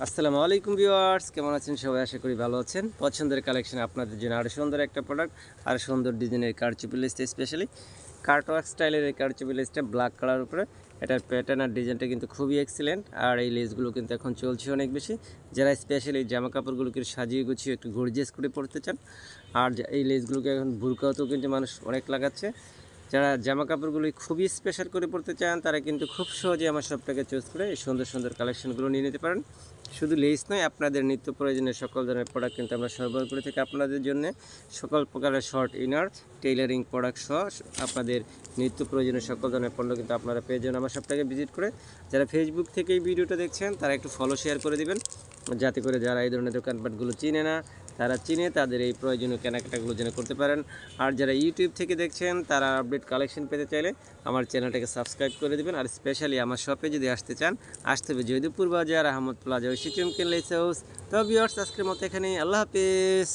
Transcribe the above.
আসসালামু আলাইকুম ভিউয়ার্স, কেমন আছেন সবাই? আশা করি ভালো আছেন। পছন্দের কালেকশন আপনাদের জন্য আরও সুন্দর একটা প্রোডাক্ট, আর সুন্দর ডিজাইনের কারচুপি লেসটা, স্পেশালি কার্টওয়ার্ক স্টাইলের এই কারচুপি লেসটা ব্ল্যাক কালার উপরে। এটার প্যাটার্ন আর ডিজাইনটা কিন্তু খুবই এক্সিলেন্ট, আর এই লেসগুলো কিন্তু এখন চলছে অনেক বেশি। যারা স্পেশালি জামা কাপড়গুলোকে সাজিয়ে গুছিয়ে একটু গর্জিয়াস করে পরতে চান, আর এই লেসগুলোকে এখন বুরকাতেও কিন্তু মানুষ অনেক লাগাচ্ছে। যারা জামা কাপড়গুলি খুবই স্পেশাল করে পড়তে চান, তারা কিন্তু খুব সহজে আমার শপটাকে চুজ করে এই সুন্দর সুন্দর কালেকশনগুলো নিয়ে নিতে পারেন। শুধু লেস নয়, আপনাদের নিত্য প্রয়োজনীয় সকল ধরনের প্রোডাক্ট কিন্তু আমরা সরবরাহ করে থাকি আপনাদের জন্য। সকল প্রকারের শর্ট ইনার, টেইলারিং প্রোডাক্ট সহ আপনাদের নিত্য প্রয়োজনীয় সকল ধরনের পণ্য কিন্তু আপনারা পেয়ে যাবেন আমার শপটাকে ভিজিট করে। যারা ফেসবুক থেকে এই ভিডিওটা দেখছেন, তারা একটু ফলো শেয়ার করে দিবেন, যাতে করে যারা এই ধরনের দোকানপাটগুলো চিনে না, তারা চিনে তাদের এই প্রয়োজনীয় কেনাকাটাগুলো যেন করতে পারেন। আর যারা ইউটিউব থেকে দেখছেন, তারা আপডেট কালেকশন পেতে চাইলে আমার চ্যানেলটাকে সাবস্ক্রাইব করে দেবেন। আর স্পেশালি আমার শপে যদি আসতে চান, আসতে হবে জয়দেবপুর বাজার, আহমদ প্লাজা, ঐশী চমকেন লেস হাউস। তো ভিউয়ার্স, আজকের মতো এখানেই, আল্লাহ হাফেজ।